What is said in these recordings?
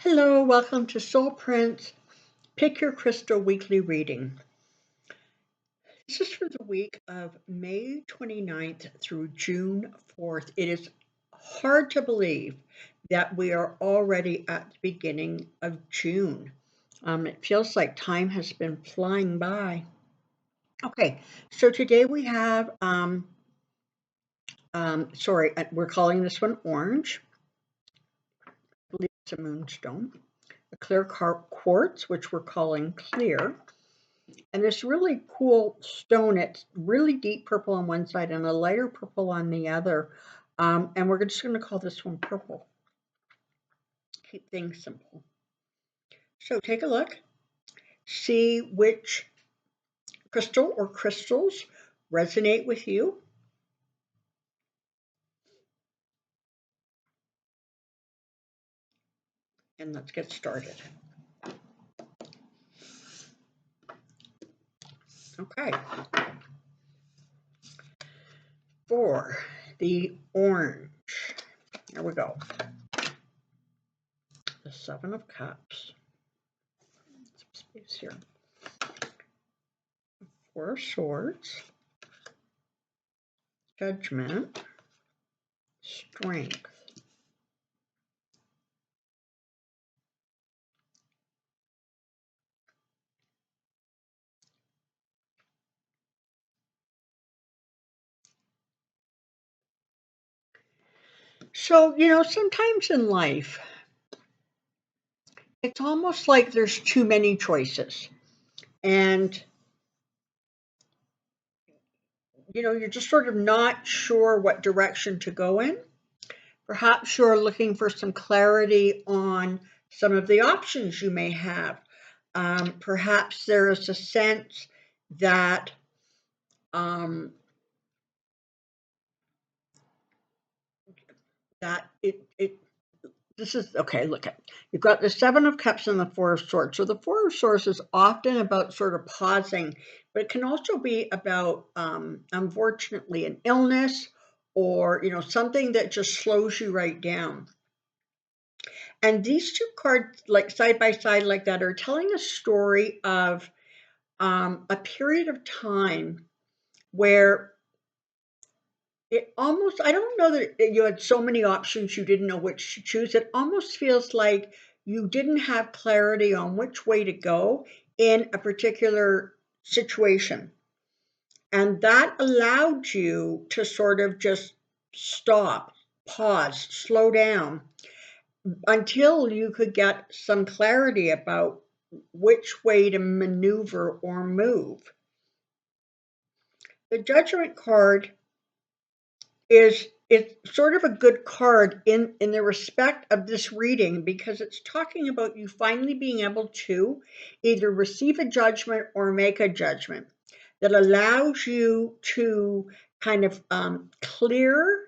Hello, welcome to Soulprint's Pick Your Crystal Weekly Reading. This is for the week of May 29th through June 4th. It is hard to believe that we are already at the beginning of June. It feels like time has been flying by. Okay, so today we have, we're calling this one Orange. I believe it's a moonstone. A clear quartz, which we're calling Clear. And this really cool stone, it's really deep purple on one side and a lighter purple on the other. And we're just going to call this one Purple. Keep things simple. So take a look. See which crystal or crystals resonate with you. And let's get started. Okay. For the orange, here we go. The Seven of Cups. Some space here. Four of Swords. Judgment. Strength. So, sometimes in life, it's almost like there's too many choices. And, you're just sort of not sure what direction to go in. Perhaps you're looking for some clarity on some of the options you may have. Perhaps there is a sense that this is okay. Look at, you've got the Seven of Cups and the Four of Swords. So the Four of Swords is often about sort of pausing, but it can also be about, unfortunately, an illness or something that just slows you right down. And these two cards, like side by side like that, are telling a story of a period of time where it almost, I don't know that you had so many options you didn't know which to choose. It almost feels like you didn't have clarity on which way to go in a particular situation. And that allowed you to sort of just stop, pause, slow down until you could get some clarity about which way to maneuver or move. The Judgment card it's sort of a good card in the respect of this reading, because it's talking about you finally being able to either receive a judgment or make a judgment that allows you to kind of clear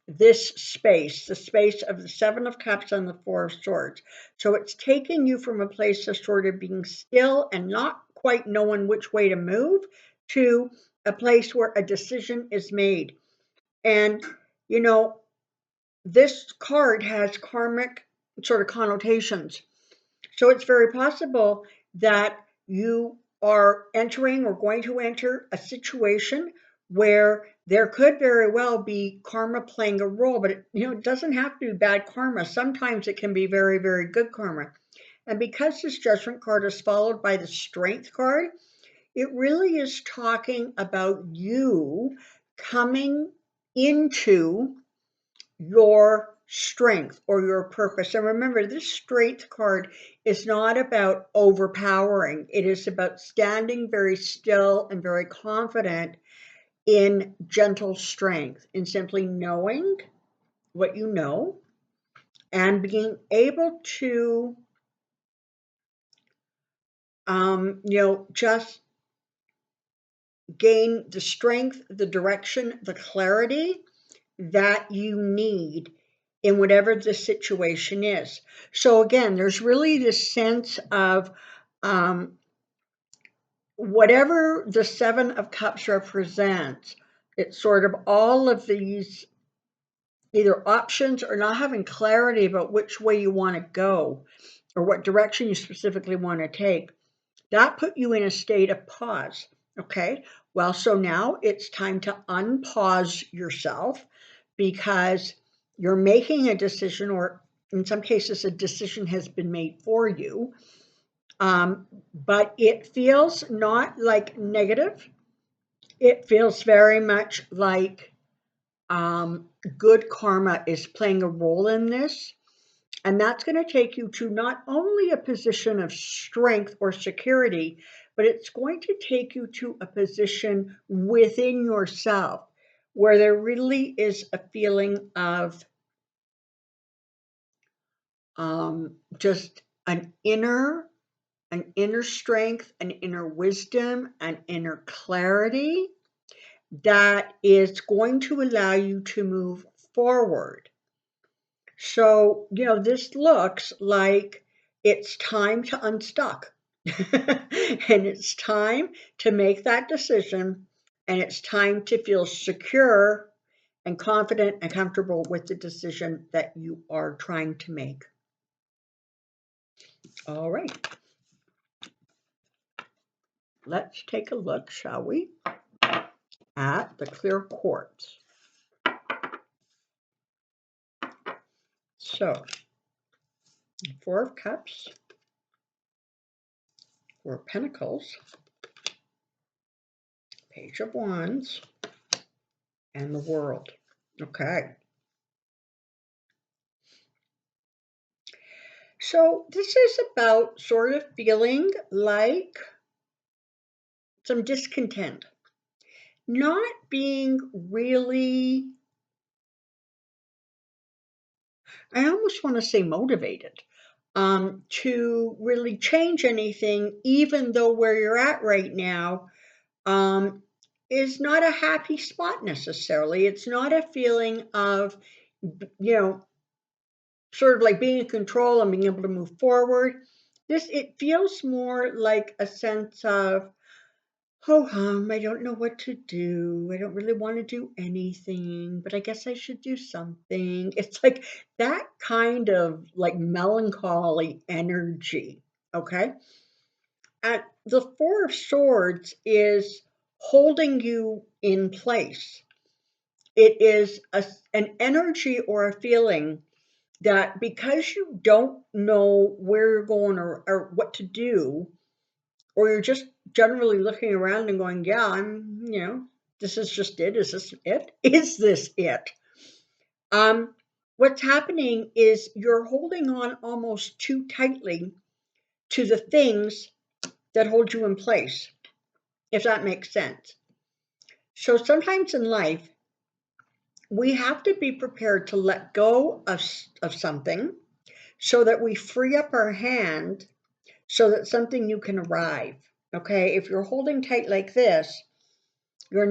this space, the space of the Seven of Cups and the Four of Swords. So it's taking you from a place of sort of being still and not quite knowing which way to move to a place where a decision is made. And, this card has karmic sort of connotations. So it's very possible that you are entering or going to enter a situation where there could very well be karma playing a role, but it doesn't have to be bad karma. Sometimes it can be very, very good karma. And because this Judgment card is followed by the Strength card, it really is talking about you coming into your strength or your purpose. And remember, this Strength card is not about overpowering. It is about standing very still and very confident in gentle strength, in simply knowing what you know and being able to, just gain the strength, the direction, the clarity that you need in whatever the situation is. So again, there's really this sense of whatever the Seven of Cups represents, it's sort of all of these either options or not having clarity about which way you want to go. or what direction you specifically want to take, that put you in a state of pause. Okay. Well, so now it's time to unpause yourself because you're making a decision, or in some cases, a decision has been made for you. But it feels not like negative. It feels very much like good karma is playing a role in this. And that's going to take you to not only a position of strength or security, but it's going to take you to a position within yourself where there really is a feeling of just an inner strength, an inner wisdom, an inner clarity that is going to allow you to move forward. So, this looks like it's time to unstuck. And it's time to make that decision. And it's time to feel secure and confident and comfortable with the decision that you are trying to make. All right. Let's take a look, shall we, at the clear quartz. So, Four of Cups, Four of Pentacles, Page of Wands, and the World. Okay. So this is about sort of feeling like some discontent, not being really, I almost want to say motivated, to really change anything, even though where you're at right now is not a happy spot necessarily. It's not a feeling of, sort of like being in control and being able to move forward. It feels more like a sense of, ho hum, I don't know what to do. I don't really want to do anything, but I guess I should do something. It's like that kind of like melancholy energy. Okay. And the Four of Swords is holding you in place. It is an energy or a feeling that because you don't know where you're going, or what to do, or you're just generally looking around and going, yeah, this is just it. Is this it? Is this it? Um, what's happening is you're holding on almost too tightly to the things that hold you in place, if that makes sense. So sometimes in life, we have to be prepared to let go of something so that we free up our hand so that something new can arrive. Okay, if you're holding tight like this, you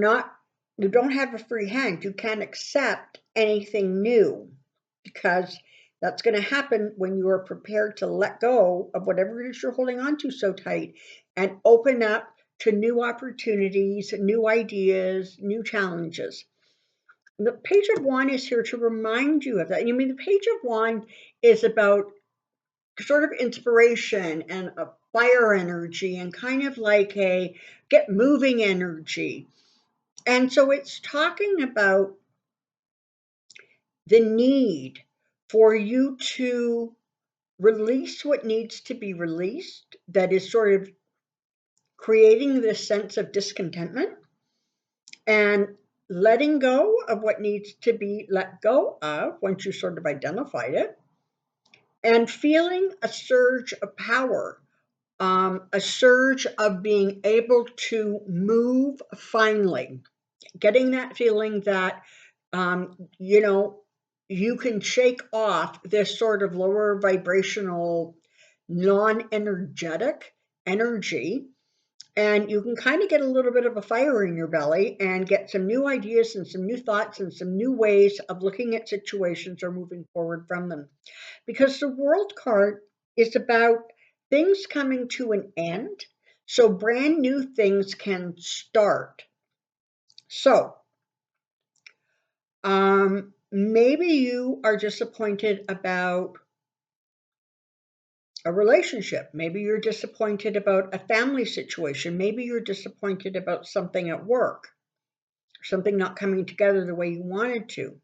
don't have a free hand. You can't accept anything new because that's going to happen when you are prepared to let go of whatever it is you're holding on to so tight and open up to new opportunities, new ideas, new challenges. The Page of Wand is here to remind you of that. The Page of Wand is about sort of inspiration and a fire energy and kind of like a get moving energy. And so it's talking about the need for you to release what needs to be released, that is sort of creating this sense of discontentment, and letting go of what needs to be let go of once you sort of identified it, and feeling a surge of power, a surge of being able to move finally, getting that feeling that, you can shake off this sort of lower vibrational, non energetic energy. And you can kind of get a little bit of a fire in your belly and get some new ideas and some new thoughts and some new ways of looking at situations or moving forward from them. Because the World card is about things coming to an end, so brand new things can start. So, maybe you are disappointed about a relationship. Maybe you're disappointed about a family situation. Maybe you're disappointed about something at work, something not coming together the way you wanted to.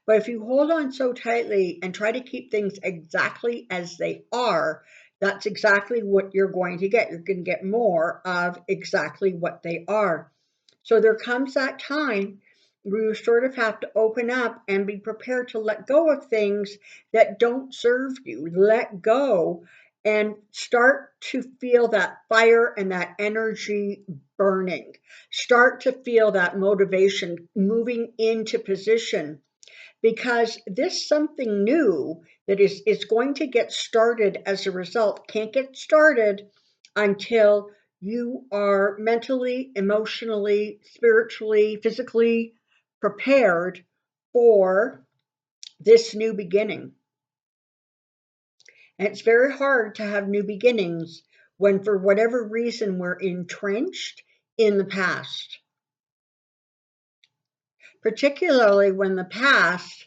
But if you hold on so tightly and try to keep things exactly as they are, that's exactly what you're going to get. You're going to get more of exactly what they are. So there comes that time where you sort of have to open up and be prepared to let go of things that don't serve you. Let go and start to feel that fire and that energy burning. Start to feel that motivation moving into position, because this something new that is going to get started as a result can't get started until you are mentally, emotionally, spiritually, physically prepared for this new beginning. And it's very hard to have new beginnings when, for whatever reason, we're entrenched in the past, particularly when the past,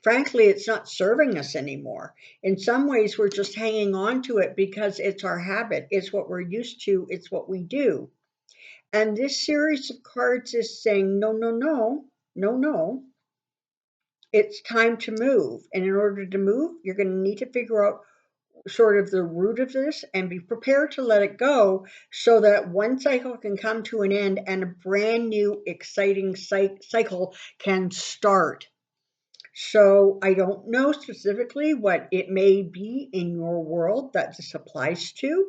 frankly, it's not serving us anymore. In some ways, we're just hanging on to it because it's our habit, it's what we're used to, it's what we do. And this series of cards is saying, no, no, no, no, no. It's time to move. And in order to move, you're going to need to figure out sort of the root of this and be prepared to let it go so that one cycle can come to an end and a brand new, exciting cycle can start. So I don't know specifically what it may be in your world that this applies to,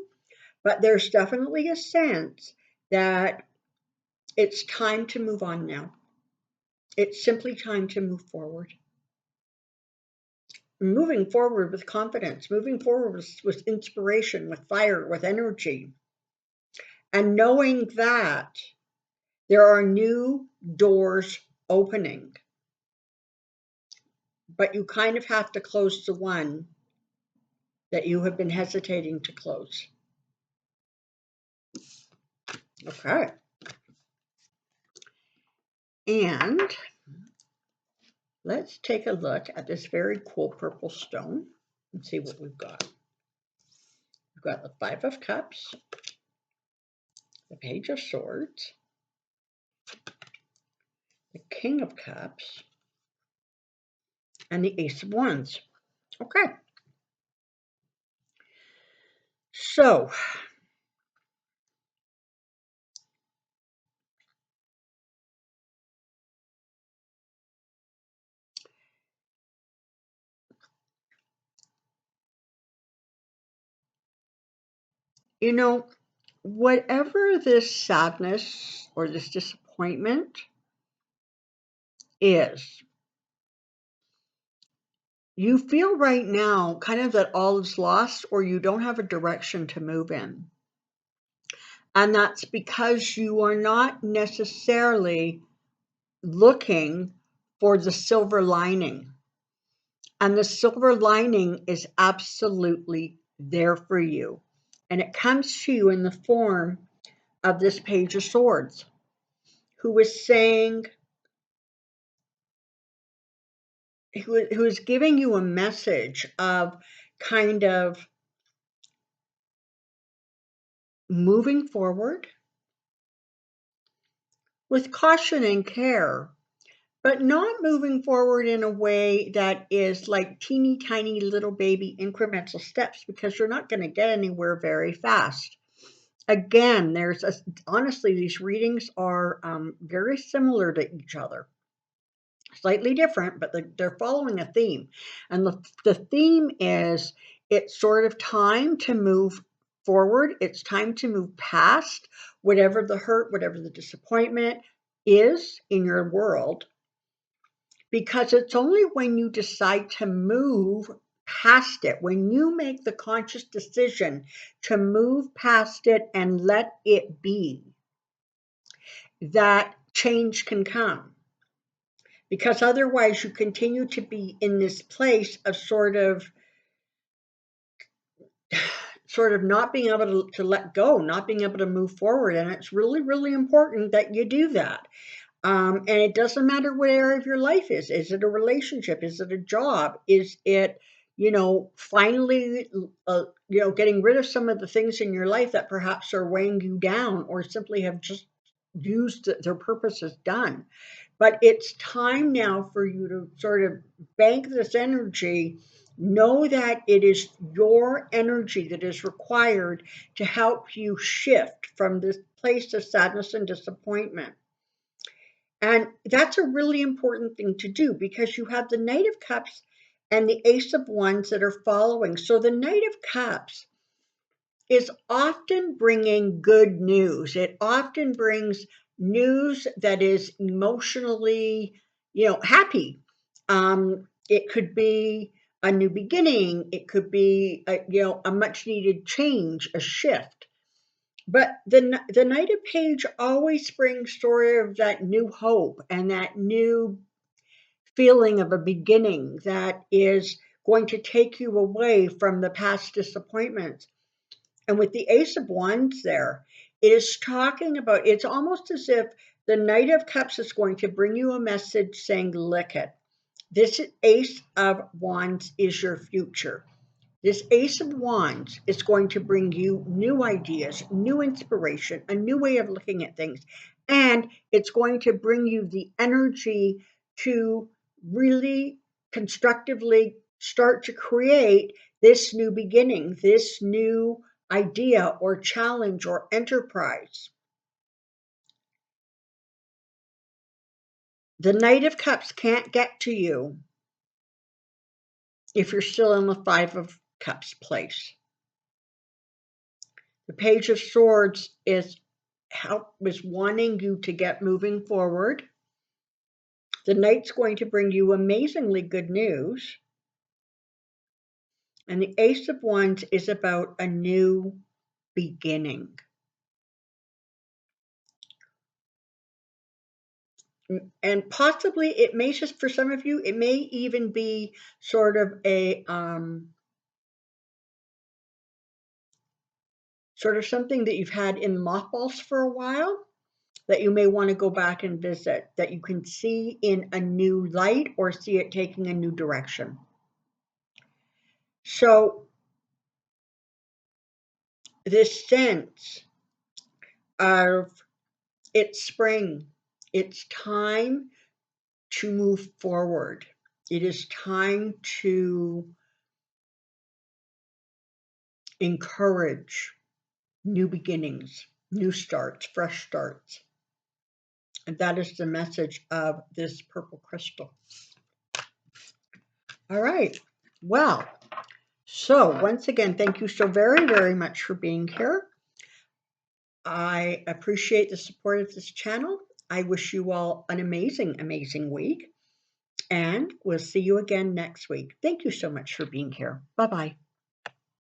but there's definitely a sense that it's time to move on now. It's simply time to move forward. Moving forward with confidence, moving forward with inspiration, with fire, with energy, and knowing that there are new doors opening, but you kind of have to close the one that you have been hesitating to close. Okay. And let's take a look at this very cool purple stone and see what we've got. We've got the Five of Cups, the Page of Swords, the King of Cups, and the Ace of Wands. Okay. So, you know, whatever this sadness or this disappointment is, you feel right now kind of that all is lost or you don't have a direction to move in. And that's because you are not necessarily looking for the silver lining. And the silver lining is absolutely there for you. And it comes to you in the form of this Page of Swords, who is saying, who is giving you a message of kind of moving forward with caution and care, but not moving forward in a way that is like teeny tiny little baby incremental steps, because you're not going to get anywhere very fast. Again, honestly, these readings are very similar to each other, slightly different, but they're following a theme. And the theme is, it's sort of time to move forward. It's time to move past whatever the hurt, whatever the disappointment is in your world, because it's only when you decide to move past it, when you make the conscious decision to move past it and let it be, that change can come. Because otherwise you continue to be in this place of sort of not being able to let go, not being able to move forward. And it's really, really important that you do that. And it doesn't matter what area of your life is. Is it a relationship? Is it a job? Is it finally, getting rid of some of the things in your life that perhaps are weighing you down or simply have just used their purpose as done. But it's time now for you to sort of bank this energy. Know that it is your energy that is required to help you shift from this place of sadness and disappointment. And that's a really important thing to do because you have the Knight of Cups and the Ace of Wands that are following. So the Knight of Cups is often bringing good news. It often brings news that is emotionally, happy. It could be a new beginning. It could be, a much needed change, a shift. But the Knight of Page always brings story of that new hope and that new feeling of a beginning that is going to take you away from the past disappointments. And with the Ace of Wands there, it is talking about, it's almost as if the Knight of Cups is going to bring you a message saying, look it, this Ace of Wands is your future. This Ace of Wands is going to bring you new ideas, new inspiration, a new way of looking at things. And it's going to bring you the energy to really constructively start to create this new beginning, this new idea or challenge or enterprise. The Knight of Cups can't get to you if you're still in the Five of Cups place. The Page of Swords is wanting you to get moving forward. The Knight's going to bring you amazingly good news. And the Ace of Wands is about a new beginning. And possibly it may just, for some of you, it may even be sort of a sort of something that you've had in mothballs for a while that you may want to go back and visit, that you can see in a new light or see it taking a new direction. So this sense of it's spring, it's time to move forward. It is time to encourage new beginnings, new starts, fresh starts. And that is the message of this purple crystal. All right. Well, so once again, thank you so very, very much for being here. I appreciate the support of this channel. I wish you all an amazing, amazing week. And we'll see you again next week. Thank you so much for being here. Bye-bye.